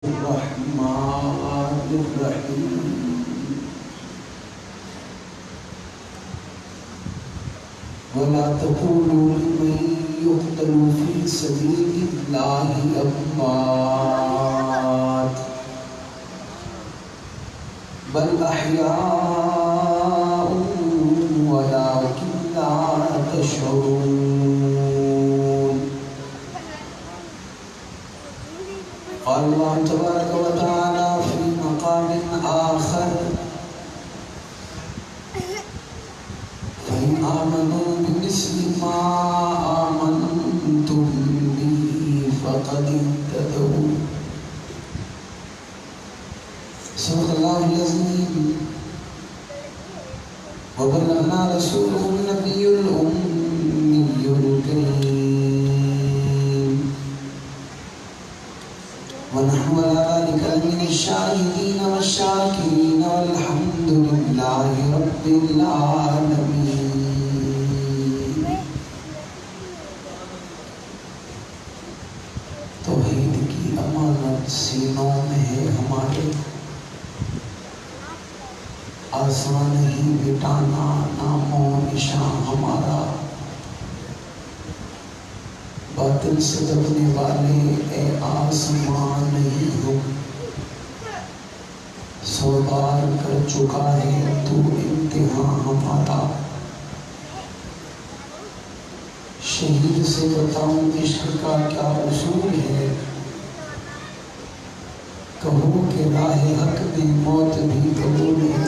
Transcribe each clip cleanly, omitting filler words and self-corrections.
الرحمن الرحيم ولا تقولوا لمن يقتل في سبيل الله أموات بل أحياء ولكن لا تشعرون. قال الله تبارك وتعالى في مقام آخر فإن آمنوا بمثل ما آمنتم به فقد اهتدوا. صدق الله العظيم وبلغنا رسوله النبي الأمي الكريم ونحن على ذلك من الشاهدين والشاكرين والحمد لله رب العالمين. توحید کی امانت سینوں میں ہے ہمارے، آسان ہی مٹانا نام و نشان ہمارا. باطل سے دبنے والے اے آسمان نہیں ہو، سو بار کر چکا ہے تو امتحان ہمارا. شہید سے بتاؤں عشق کا کیا اصول ہے، کہو کہ راہ حق میں موت بھی قبول ہے.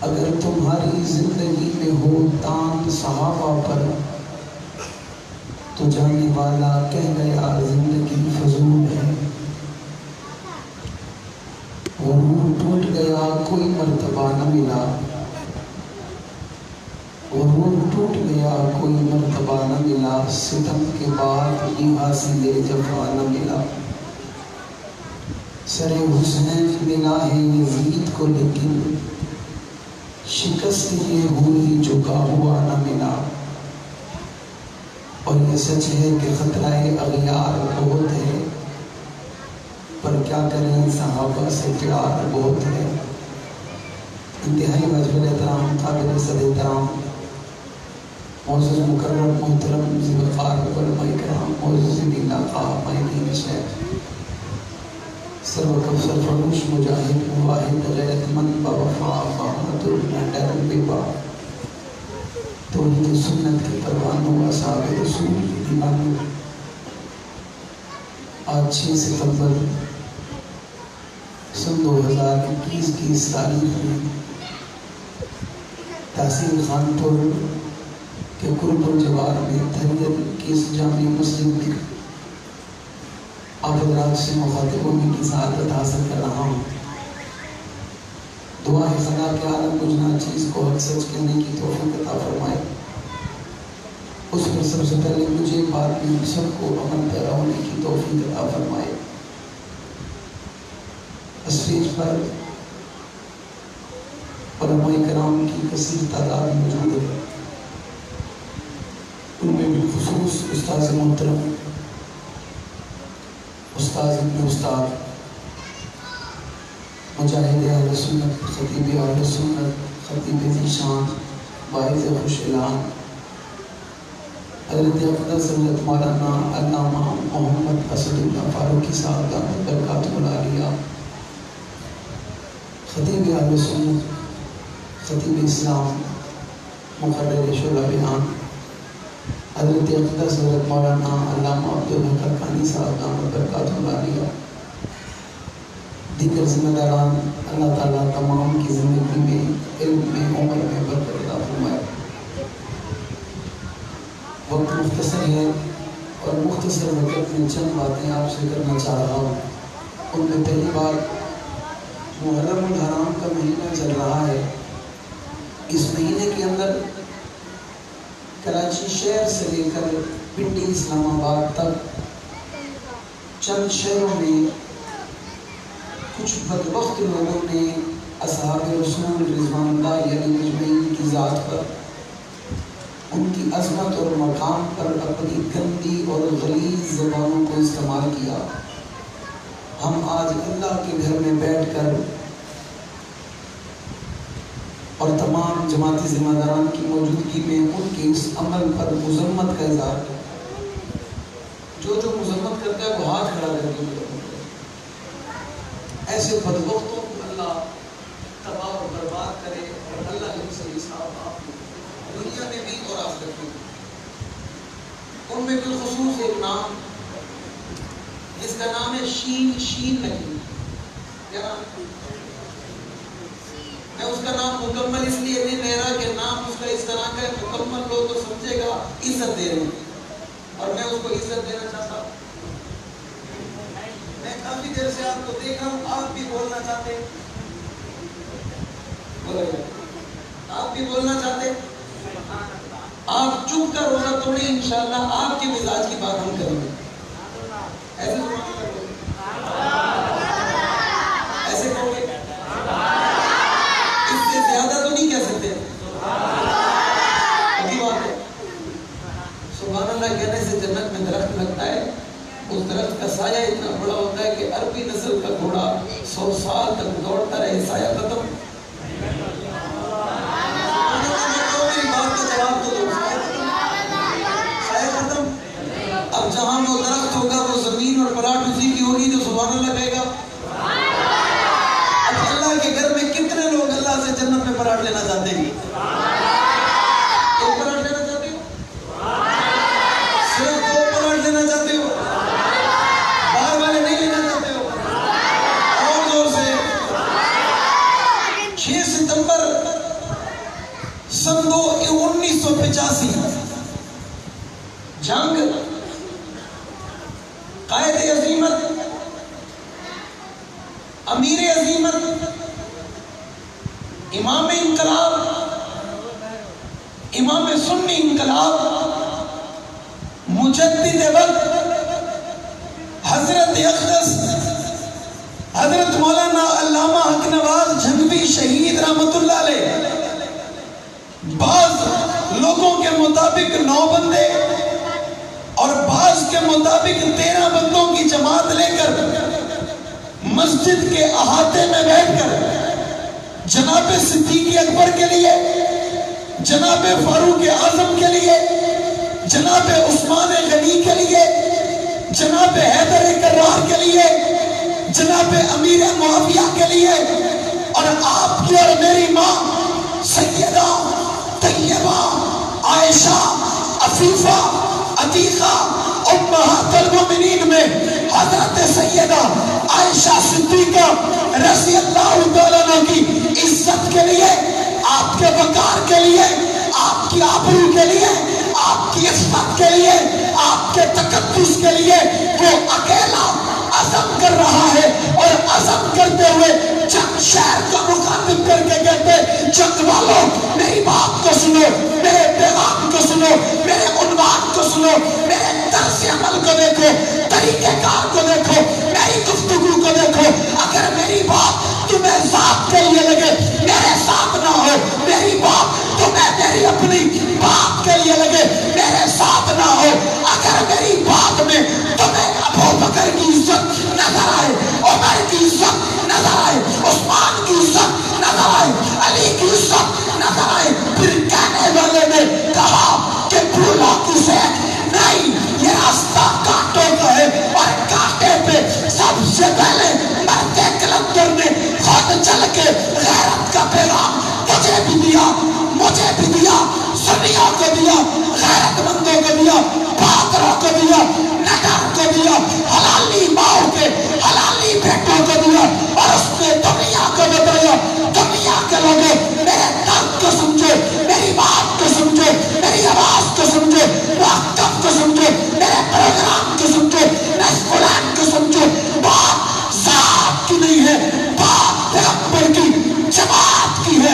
اگر تمہاری زندگی میں ہو تان صحابہ پر تو جانے والا کہہ گیا زندگی فضول ہے. وہ روح ٹوٹ گیا کوئی مرتبہ نہ ملا، وہ روح ٹوٹ گیا کوئی مرتبہ نہ ملا، ستم کے بعد بھی حاصل جفا نہ ملا. سر حسین ملا ہے یزید کو لیکن شکست یہ ہوئی جھکا ہوا نہ ملا. اور یہ سچ ہے کہ خطرہ اغیار بہت ہے، پر کیا کریں صحابہ سے پیار بہت ہے. انتہائی واجب احترام قابل صد احترام معزز مکرم محترم ذوالفقار علماء کرام معزز علاقہ مائنین شیخ سروکف سرفروش مجاہد مواحد غیرت مند باوفا بہادر نڈر بےبا توحید سنت کے پروانوں اصحاب رسول دیوانوں. آج 6 ستمبر سن 2021 کی اس تاریخ میں تحصیل خانپور کے قرب الجوار میں تحریر کی اس جامع مسجد میں آپ حضرات سے مخاطب ہونے کی سعادت حاصل کر رہا ہوں. دعا ہے خدا کے عالم مجھنا چیز کو حق سچ کہنے کی توفیق عطا فرمائے. اس پر سب سے پہلے مجھے بعد میں سب کو عمل پیرا ہونے کی توفیق عطا فرمائے. اسٹیج پر علماء کرام کی کثیر تعداد موجود ہے، ان میں بالخصوص استاذ محترم استاذ ابن استاد مجاہد اہل سنت خطیب اہل سنت خطیب ذیشان باعث خوش اعلان حضرت اقدس حضرت مولانا علامہ محمد اسد اللہ فاروقی صاحب دامت برکاتہ العالیہ خطیب اہل سنت خطیب اسلام مقرر شعلہ بیان حضرت اقدس حضرت مولانا علامہ عبدالحق حقانی صاحب دامت برکاتہ العالیہ دیگر ذمہ داران، اللہ تعالیٰ تمام کی زندگی میں علم میں عمر میں برکت عطا فرمائے. وقت مختصر ہے اور مختصر وقت میں چند باتیں آپ سے کرنا چاہ رہا ہوں. ان میں پہلی بات، محرم الحرام کا مہینہ چل رہا ہے. اس مہینے کے اندر کراچی شہر سے لے کر پنڈی اسلام آباد تک چند شہروں میں کچھ بدبخت لوگوں نے اصحاب رسول رضوان اللہ علیہ مجمعین کی ذات پر ان کی عظمت اور مقام پر اپنی گندی اور غلیظ زبانوں کو استعمال کیا۔ ہم آج اللہ کے گھر میں بیٹھ کر اور تمام جماعتی ذمہ داران کی موجودگی میں ان کے اس عمل پر مذمت کا اظہار کریں۔ جو مذمت کرتا ہے وہ ہاتھ کھڑا کر کے مذمت کرے۔ ایسے بدبختوں کو اللہ تباہ اور برباد کرے اور اللہ ان سے حساب آپ دنیا میں بھی اور آخرت میں بھی۔ ان میں بالخصوص ایک نام جس کا نام ہے شین نکیم۔ کیا نام؟ میں اس کا نام مکمل اس لیے نہیں لے رہا کہ نام اس کا اس طرح کا ہے، مکمل لو تو سمجھے گا عزت دے رہے ہیں، اور میں اس کو عزت دینا چاہتا ہوں۔ میں کافی دیر سے آپ کو دیکھ رہا ہوں، آپ بھی بولنا چاہتے ہیں، آپ بھی بولنا چاہتے ہیں، آپ چپ کر روزہ توڑیں، انشاءاللہ آپ کے مزاج کی بات ہم کریں گے۔ ایسے ایسے کہو گے، اس سے زیادہ تو نہیں کہہ سکتے۔ ابھی بات ہے، سبحان اللہ کہنے سے جنت میں درخت لگتا ہے، اس درخت کا سایہ اتنا بڑا ہوتا ہے کہ عربی نسل کا گھوڑا 100 سال تک دوڑتا رہے، سایہ ختم۔ اب جہاں وہ درخت ہوگا وہ زمین اور پلاٹ اسی کی ہوگی جو سبحان اللہ کہے گا۔ اب اللہ کے گھر میں کتنے لوگ اللہ سے جنت میں پلاٹ لینا چاہتے ہیں؟ ایک پلاٹ لینا چاہتے ہو؟ صرف 2 پلاٹ لینا چاہتے ہو؟ باہر والے نہیں لینا چاہتے ہو؟ اور زور سے 6 ستمبر سن 1985 جنگ قائد عظیمت، امیر عظیمت، امام انقلاب، امام سنی انقلاب، مجدد وقت حضرت اقدس حضرت مولانا علامہ حق نواز جھنگوی شہید رحمت اللہ علیہ، بعض لوگوں کے مطابق 9 بندے اور بعض کے مطابق 13 بندوں کی جماعت لے کر مسجد کے احاطے میں بیٹھ کر جناب صدیق اکبر کے لیے، جناب فاروق اعظم کے لیے، جناب عثمان غنی کے لیے، جناب حیدر کرار کے لیے، جناب امیر معاویہ کے لیے، اور آپ کی اور میری ماں سیدہ طیبہ عائشہ عفیفہ عتیقہ امہات المومنین میں حضرت سیدہ عائشہ صدیقہ رضی اللہ تعالیٰ عنہ کی عزت کے لیے، آپ کے وقار کے لیے، آپ کی آبرو کے لیے، آپ کی عزت کے لیے، آپ کے تقدس کے لیے وہ اکیلا عزم کر رہا ہے، اور عزم کرتے ہوئے چند شہر کا مخاطب کر کے کہتے، چند والوں میری بات کو سنو، میرے پیغام کو سنو، میرے عنوان کو سنو، میرے طرز عمل کو دیکھو، طریقہ کار کو دیکھو، میری گفتگو کو دیکھو۔ اگر میری بات تمہیں ذات کے لیے لگے، میرے ساتھ نہ ہو، میری بات تمہیں میری اپنی بات کے لیے لگے، میرے ساتھ نہ ہو، اگر میری بات میں تمہیں ابو بکر کی عزت نظر آئے، عمر کی عزت نظر آئے، عثمان کی عزت نظر آئے، علی کی عزت نظر آئے، پھر کہنے والے نے کہا کہ پھولوں کی سیک نہیں، یہ راستہ کانٹوں کا ہے، اور کانٹے پہ سب سے پہلے مرد کلندر نے خود چل کے غیرت کا پیغام تجھے بھی دیا، مجھے بھی دیا، سنیوں کو دیا، غیرت مندوں کو دیا، بہادروں کو دیا، نڈر کو دیا، حلالی ماؤں کے حلالی بیٹوں کو دیا، اور اس نے دنیا کو بتایا، دنیا کے لوگوں میرے درد کو سمجھو، میری بات کو سمجھو، میری آواز کو سمجھو، وقت کو سمجھو، میرے پروگرام کو سمجھو، اس قرآن کو سمجھو، بات ذات کی نہیں ہے، بات پیغمبر کی جماعت کی ہے۔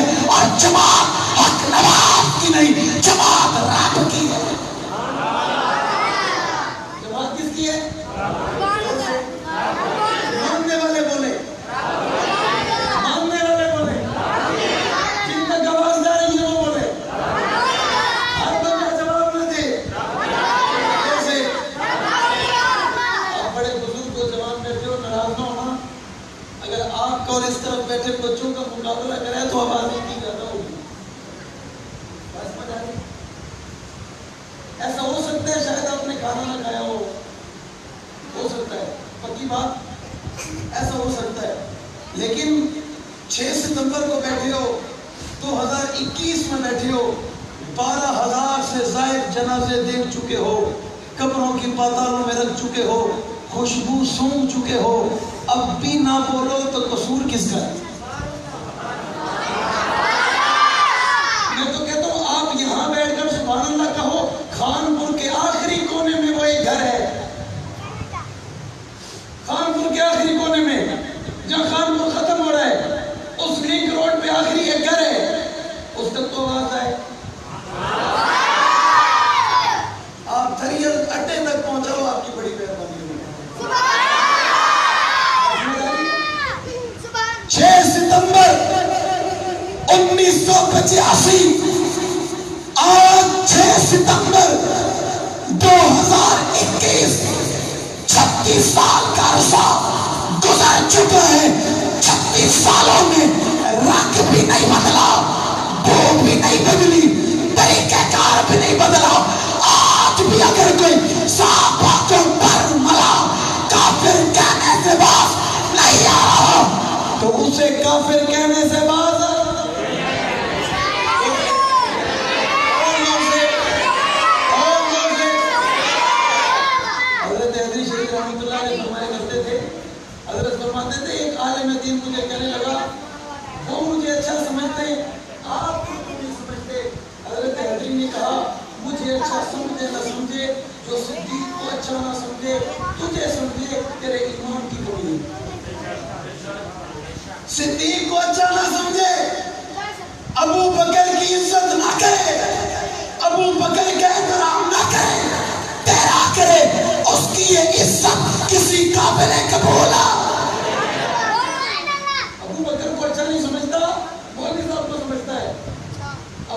اور اس طرف بیٹھے بچوں کا مقابلہ کرے تو آواز کی زیادہ ہوگی. ایسا ہو سکتا ہے شاید آپ نے کھانا نہ کھایا ہو سکتا ہے، پکی بات، ایسا ہو سکتا ہے. لیکن 6 ستمبر کو بیٹھے ہو، 2021 میں بیٹھے ہو، 12,000 سے زائد جنازے دیکھ چکے ہو، قبروں کی پاتالوں میں رکھ چکے ہو، خوشبو سونگھ چکے ہو، اب بھی نہ بولو تو قصور کس کا ہے؟ میں تو کہتا ہوں آپ یہاں بیٹھ کر سبحان اللہ کہو، خانپور کے آخری کونے میں وہ ایک گھر ہے، خانپور کے آخری کونے میں جہاں خانپور ختم ہو رہا ہے، اس لنک روڈ پہ آخری ایک گھر ہے، اس تک تو آواز آئے. آپ تھریل اڈے تک پہنچاؤ، آپ کی بڑی مہربانی ہوگی. 6 ستمبر 1985 آج 6 ستمبر 2021 36 سال کا عرصہ گزر چکا ہے. 36 سالوں میں رنگ بھی نہیں بدلا، بو بھی نہیں بدلی، طریقہ کار بھی نہیں بدلا. آج بھی اگر کوئی صحابہ کو پر ملا کافر کہنے سے باز نہیں آ رہا تو اسے کافر کہنے سے باز حضرت فرماتے تھے ایک عالم دین مجھے کہنے لگا، وہ مجھے اچھا سمجھتے ہیں، آپ کو نہیں سمجھتے. حضرت حضری نے کہا مجھے اچھا سمجھے نہ سمجھے، جو صدیق کو اچھا نہ سمجھے تجھے سمجھے تیرے ایمان کی کمی ہے. صدیق کو اچھا نہ سمجھے، ابو بکر کی عزت نہ کرے، ابو بکر کا احترام نہ کرے، تیرا کرے، اس کی یہ عزت کسی قابل قبول ہے. ابو بکر کو اچھا نہیں سمجھتا، مولوی صاحب کو سمجھتا ہے.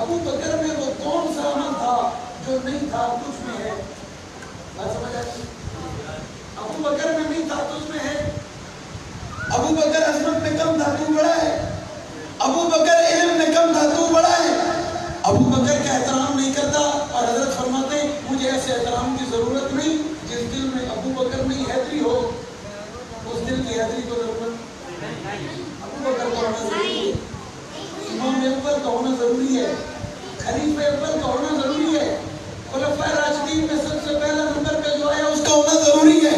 ابو بکر میں وہ کون سا عمل تھا جو نہیں تھا تجھ میں ہے؟ بات سمجھ آئی؟ ابو بکر میں نہیں تھا تجھ میں ہے. ابو بکر عظمت میں کم تھا تو بڑا ہے، ابو بکر علم میں کم تھا تو بڑا ہے. ابو بکر کا احترام نہیں کرتا، اور حضرت فرماتے ہیں مجھے ایسے احترام کی ضرورت نہیں جس دل میں ابو بکر نہیں حیدری ہو، اس دل کی حیدری کو ضرورت. ابو بکر کا ہونا ضروری ہے، امام اول کا ہونا ضروری ہے، خلیفہ اول کا ہونا ضروری ہے، خلفائے راشدین میں سب سے پہلا نمبر پہ جو آیا اس کا ہونا ضروری ہے،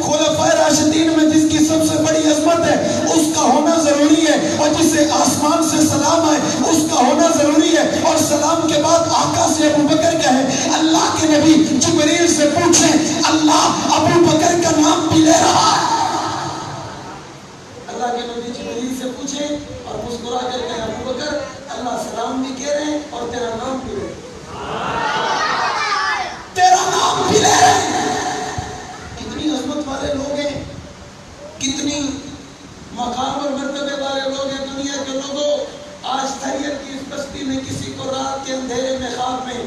خلفائے راشدین میں جس کی سب سے بڑی عظمت ہے اس کا ہونا ضروری ہے، اور جسے آسمان سے سلام آئے اس کا ہونا ضروری ہے. اور سلام کے بعد آقا سے ابو بکر کہے. اللہ کے نبی جبریل سے پوچھیں اللہ ابو بکر کا نام بھی لے رہا ہے. اللہ کے نبی جبریل سے پوچھیں اور مسکرا کر کہیں ابو بکر اللہ سلام بھی کہہ رہے ہیں اور تیرا نام بھی لے رہے ہیں، تیرا نام بھی لے رہے ہیں. کتنی عظمت والے لوگ ہیں، کتنی مقام اور مرتبے والے لوگ ہیں دنیا کے لوگوں. آج تھریت کی اس بستی میں کسی کو رات کے اندھیرے میں خواب میں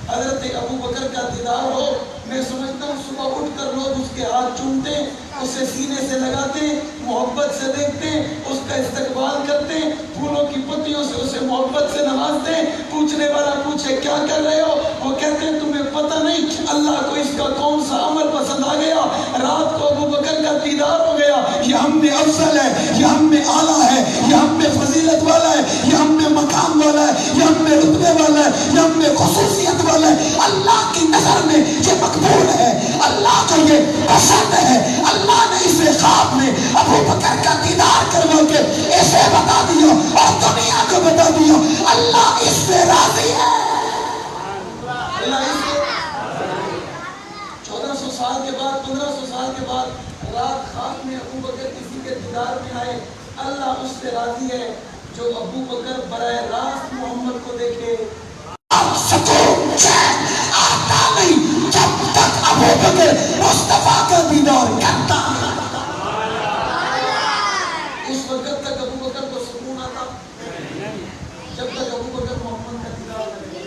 حضرت ابو بکر کا دیدار ہو، میں سمجھتا ہوں صبح اٹھ کر لوگ اس کے ہاتھ چومتے، اسے سینے سے لگاتے، محبت سے دیکھتے، اس کا استقبال کرتے، پھولوں کی پتیوں سے اسے محبت سے نوازتے. پوچھنے والا پوچھے کیا کر رہے ہو، وہ کہتے ہیں تمہیں پتہ نہیں اللہ کو اس کا کون سا عمل پسند آ گیا، رات کو ابو بکر کا دیدار ہو گیا، یہ ہم میں افضل ہے، یہ ہم میں اعلیٰ ہے، یہ ہم میں فضیلت والا ہے، یہ ہم میں مقام والا ہے، یہ ہم میں رتبے والا ہے، یہ ہم میں خصوصیت والا ہے. اللہ کی نظر میں یہ مقبول ہے، اللہ کو یہ پسند ہے. اللہ نے اسے خواب میں ابو بکر کا دیدار کروا کے اسے بتا دیا اور دنیا کو بتا دیا اللہ اس سے راضی ہے. اللہ اس سے 1400 سال کے بعد 1500 سال کے بعد رات خواب میں ابو بکر کسی کے دیدار میں آئے. اللہ اس سے راضی ہے جو ابو بکر براہ راست محمد کو دیکھے. سکون چین آتا نہیں جب تک ابو بکر مصطفیٰ کا دیدار کرتا. اس وقت تک ابو بکر کو سکون آتا جب تک ابو بکر محمد کا دیدار کرے.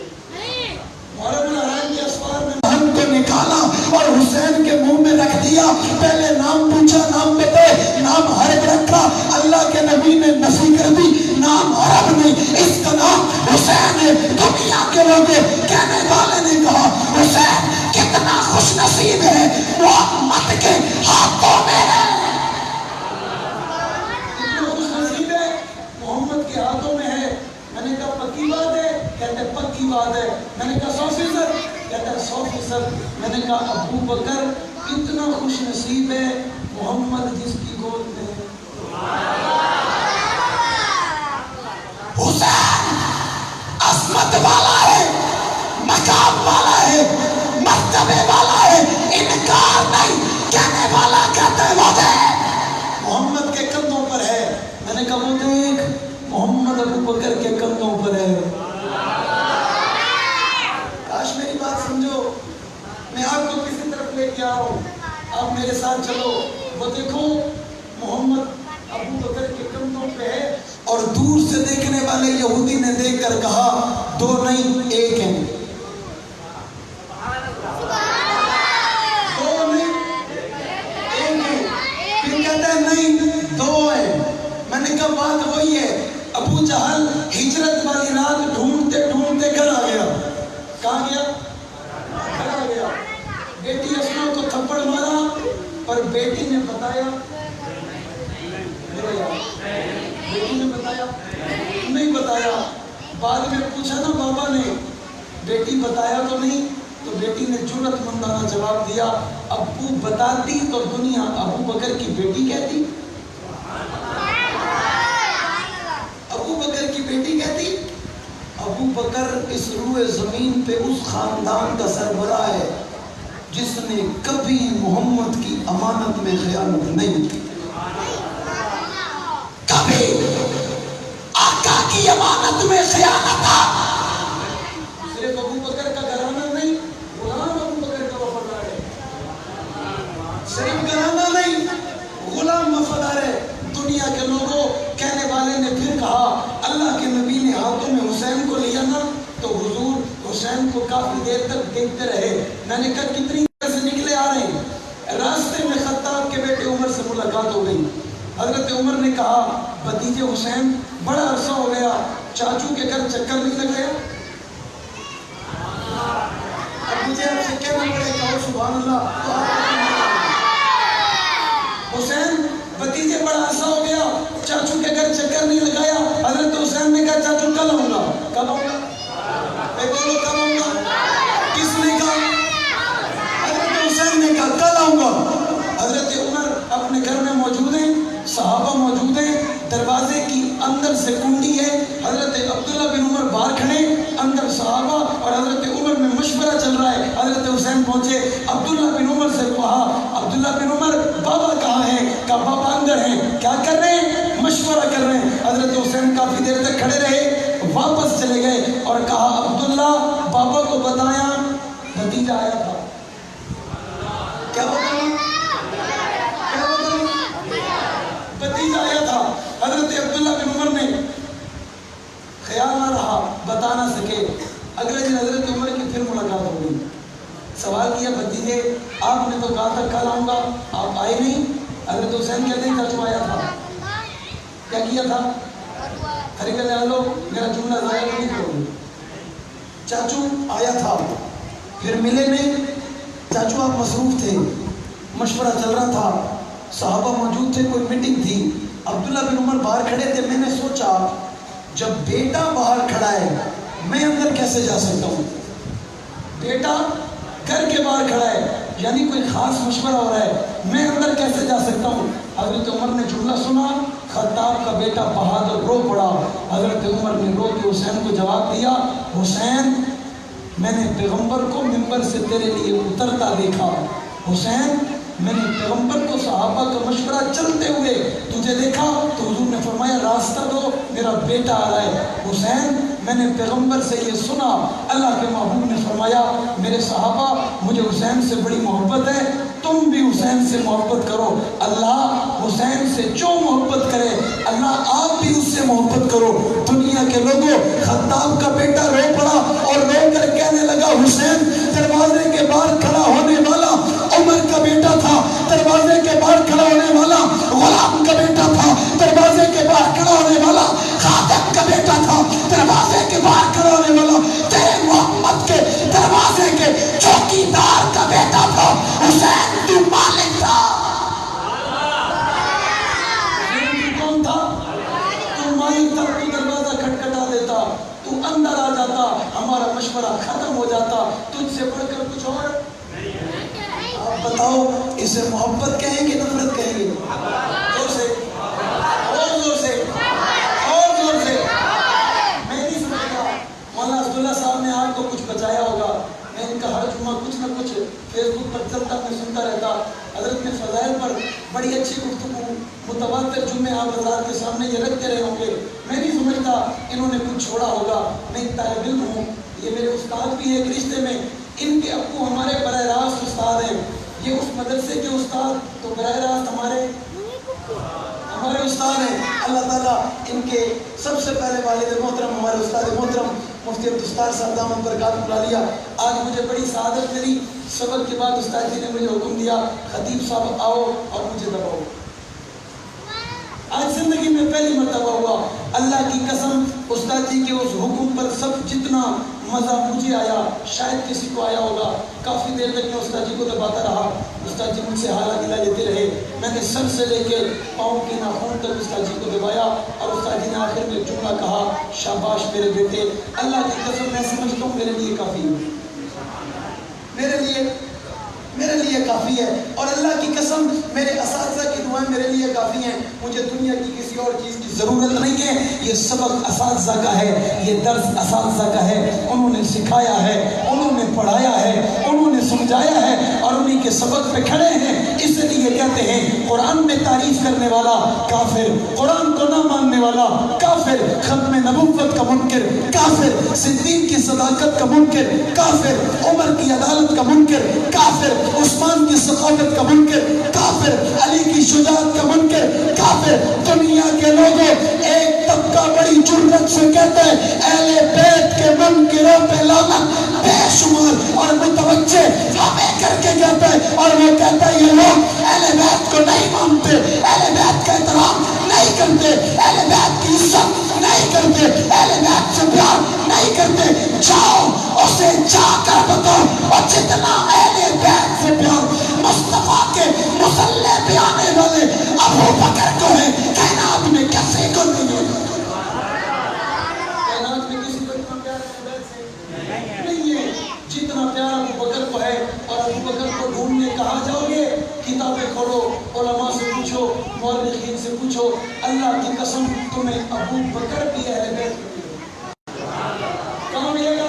محرم الحرام کے اسوار میں ہم کو نکالا اور حسین کے منہ میں رکھ دیا. پہلے نام پوچھا، نام بتائے، نام حرب رکھا. اللہ کے نبی محمد ابو بکر کے کندھوں پہ ہے، اور دور سے دیکھنے والے یہودی نے دیکھ کر کہا دو نہیں ایک ہیں، دو نہیں ایک ہیں، پھر کہتا ہے نہیں دو ہیں۔ میں نے کہا بات وہی ہے۔ ابو جہل ہجرت والی رات ڈھونڈتے ڈھونڈتے گھر آ گیا۔ کہاں گیا؟ گھر آ گیا۔ بیٹی اسما کو تھپڑ مارا، پر بیٹی نے بتایا، بیٹی نے بتایا نہیں بتایا۔ بعد میں پوچھا نا بابا نے، بیٹی بتایا تو نہیں، تو بیٹی نے جرأت مندانہ جواب دیا، ابو بتاتی تو دنیا ابو بکر کی بیٹی کہتی، ابو بکر کی بیٹی کہتی۔ ابو بکر اس روئے زمین پہ اس خاندان کا سربراہ ہے جس نے کبھی محمد کی امانت میں خیانت نہیں کی، کبھی آقا کی امانت میں خیانت۔ صرف ابو بکر کا گھرانہ نہیں، غلام ابو بکر کا وفادار ہے، صرف گھرانہ نہیں، غلام وفادار ہے۔ دنیا کے لوگوں، کہنے والے نے پھر کہا اللہ کے نبی نے ہاتھوں میں حسین کو لیا نا تو حضور حسین کو کافی دیر تک دیکھتے رہے۔ میں نے کہا کتنی دیر سے نکلے آ رہے ہیں؟ راستے میں خطاب کے بیٹے عمر سے ملاقات ہو گئی۔ حضرت عمر نے کہا بھتیجے حسین بڑا عرصہ ہو گیا چاچو کے گھر چکر نہیں لگایا؟ اب مجھے آپ سے کہنا پڑے کہو سبحان اللہ تو حسین بھتیجے بڑا عرصہ ہو گیا چاچو کے گھر چکر نہیں لگایا۔ حضرت حسین نے کہا چاچو کل آؤں گا، کب آؤں گا؟ میں بولو کب آؤں گا؟ کس نے کہا؟ حضرت حسین نے کہا کل آؤں گا۔ حضرت عمر اپنے گھر میں موجود ہیں، صحابہ موجود ہیں، دروازے کی اندر سے کنڈی ہے، حضرت عبداللہ بن عمر باہر کھڑے، اندر صحابہ اور حضرت عمر میں مشورہ چل رہا ہے۔ حضرت حسین پہنچے، عبداللہ بن عمر سے کہا عبداللہ بن عمر بابا کہاں ہیں؟ کہا بابا اندر ہیں۔ کیا کر رہے ہیں؟ مشورہ کر رہے ہیں۔ حضرت حسین کافی دیر تک کھڑے رہے، واپس چلے گئے اور کہا عبداللہ بابا کو بتایا بھتیجا آیا تھا۔ کیا بتایا؟ بھتیجا آیا تھا۔ حضرت عبداللہ بن عمر نے خیال نہ رہا، بتا نہ سکے۔ اگلے دن حضرت عمر کی پھر ملاقات ہو گئی، سوال کیا بھتیجے آپ نے تو کہا تھا کل آؤں گا، آپ آئے نہیں؟ حضرت حسین کہتے ہیں چاچو آیا تھا۔ کیا کیا تھا؟ خریدہ لے لو، میرا جملہ ضائع نہیں کرو گے۔ چاچو آیا تھا، پھر ملے نہیں، چاچو آپ مصروف تھے، مشورہ چل رہا تھا، صحابہ موجود تھے، کوئی میٹنگ تھی، عبداللہ بن عمر باہر کھڑے تھے۔ میں نے سوچا جب بیٹا باہر کھڑا ہے میں اندر کیسے جا سکتا ہوں؟ بیٹا گھر کے باہر کھڑا ہے، یعنی کوئی خاص مشورہ ہو رہا ہے، میں اندر کیسے جا سکتا ہوں؟ حضرت عمر نے جملہ سنا، خطاب کا بیٹا بہادر رو پڑا۔ حضرت عمر نے رو کے حسین کو جواب دیا، حسین میں نے پیغمبر کو منبر سے تیرے لیے اترتا دیکھا، حسین میں نے پیغمبر کو صحابہ کا مشورہ چلتے ہوئے تجھے دیکھا تو حضور نے فرمایا راستہ دو میرا بیٹا آ رہا ہے۔ حسین میں نے پیغمبر سے یہ سنا، اللہ کے محبوب نے فرمایا میرے صحابہ مجھے حسین سے بڑی محبت ہے، تم بھی حسین سے محبت کرو۔ اللہ حسین سے جو محبت کرے اللہ آپ بھی اس سے محبت کرو۔ دنیا کے لوگوں، خطاب کا بیٹا رو پڑا اور رو کر کہنے لگا حسین دروازے کے باہر کھڑا ہونے والا عمر کا بیٹا تھا، دروازے کے باہر کھڑا ہونے والا غلام کا بیٹا تھا، دروازے کے باہر کھڑا ہونے والا خادم کا بیٹا تھا، دروازے کے باہر کھڑا ہونے والا تیرے محمد کے دروازے کے چوکیدار کا بیٹا تھا۔ حسین تو مالک تھا، کون تھا؟ تو مالک تھا، تو دروازہ کھٹکھٹا دیتا، تو اندر آ جاتا، ہمارا مشورہ ختم ہو جاتا، تجھ سے بڑھ کر کچھ اور۔ آپ بتاؤ اسے محبت کہیں گے نفرت کہیں گے؟ زور سے اور زور سے اور زور سے۔ میں نہیں سمجھتا مولانا عبداللہ صاحب نے آپ کو کچھ بچایا ہوگا، میں ان کا ہر جمعہ کچھ نہ کچھ فیس بک پر چلتا میں سنتا رہتا۔ حضرت نے فضائل پر بڑی اچھی گفتگو متواتر جمعے آپ حضرات کے سامنے یہ رکھتے رہے ہوں گے، میں نہیں سمجھتا انہوں نے کچھ چھوڑا ہوگا۔ میں ایک طالب علم ہوں، یہ میرے استاد بھی ہیں ایک رشتے میں، ان کے ابو ہمارے براہ راست استاد ہیں، یہ اس مدرسے کے استاد تو براہ راست ہمارے صاحب ہیں، اللہ تعالیٰ ان کے سب سے پہلے والد محترم ہمارے استاد محترم مفتی عبدالستار صاحب دامت برکاتہ العالیہ، آج مجھے بڑی سعادت ملی، سبق کے بعد استاد جی نے مجھے حکم دیا خطیب صاحب آؤ اور مجھے دباؤ۔ آج زندگی میں پہلی مرتبہ ہوا، اللہ کی قسم استاد جی کے اس حکم پر سب جتنا مزہ مجھے آیا شاید کسی کو آیا ہوگا۔ کافی دیر تک میں استاد جی کو دباتا رہا، استاد جی مجھ سے حالہ گلا لیتے رہے، میں نے سر سے لے کے پاؤں کے ناخن تک استاد جی کو دبایا، اور استاد جی نے آخر میں جملہ کہا، شاباش میرے بیٹے، اللہ کی قسم میں سمجھتا ہوں میرے لیے کافی ہے، میرے لیے کافی ہے، اور اللہ کی قسم میرے اساتذہ کی دعائیں میرے لیے کافی ہیں، مجھے دنیا کی کسی اور چیز کی ضرورت نہیں ہے۔ یہ سبق اساتذہ کا ہے، یہ درس اساتذہ کا ہے، انہوں نے سکھایا ہے، انہوں نے پڑھایا ہے، انہوں نے سمجھایا ہے، اور انہی کے سبق پہ کھڑے ہیں۔ اس لیے کہتے ہیں قرآن میں تعریف کرنے والا کافر، قرآن کو نہ ماننے والا کافر، ختم نبوت کا منکر کافر، صدیق کی صداقت کا منکر کافر، عمر کی عدالت کا منکر کافر، عثمان کی ثقافت کا منکر کافر، علی کی شجاعت کا منکر کافر۔ دنیا کے لوگوں ایک طبقہ بڑی جرأت سے کہتے ہیں اہل بیت کے منکروں پہ لعنت بے شمار اور متوجہ ہمیں کر کے کہتا ہے، اور وہ کہتا ہے یہ لوگ اہل بیت کو نہیں مانتے، اہل بیت کا احترام نہیں کرتے، اہل بیت کی عزت نہیں کرتے، اہل بیت سے پیار نہیں کرتے۔ جاؤ اسے جا کر بتاؤ، اور جتنا اہل بیت سے پیار مصطفیٰ کے مصلی پہ آنے والے ابو بکر کو ہے، کائنات میں کسی کو نہیں ہوگا۔ کائنات میں کسی کو اتنا پیار اہل بیت سے نہیں ہے جتنا پیار ابو بکر کو ہے۔ اور ابو بکر کو ڈھونڈنے کہاں جاؤ گے؟ کتابیں کھولو، علماء سے پوچھو، مورخین سے پوچھو، اللہ کی قسم تمہیں ابو بکر بھی اہل بیت کو کہاں ملے گا؟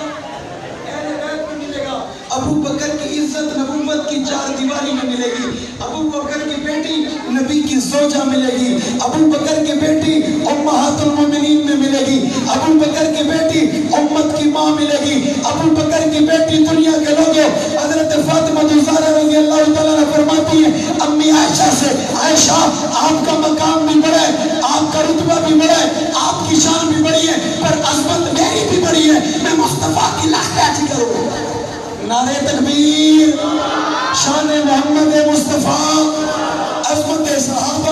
اہل بیت کو ملے گا۔ ابو بکر کی عزت نبوت کی چار دیواری میں ملے گی، ابو بکر کی بیٹی نبی کی زوجہ ملے گی، ابو بکر کی بیٹی امہات المومنین میں ملے گی، ابو بکر کی بیٹی امت کی ماں ملے گی، ابو بکر کی بیٹی دنیا کے لوگوں حضرت فاطمہ الزہرا رضی اللہ تعالیٰ نے فرماتی ہے امی عائشہ سے، عائشہ آپ کا مقام بھی بڑا ہے، آپ کا رتبہ بھی بڑا ہے، آپ کی شان بھی بڑی ہے، پر عظمت میری بھی بڑی ہے، میں مصطفیٰ کی لخت کروں۔ نعرہ تکبیر، شان محمد مصطفیٰ، عظمت صحابہ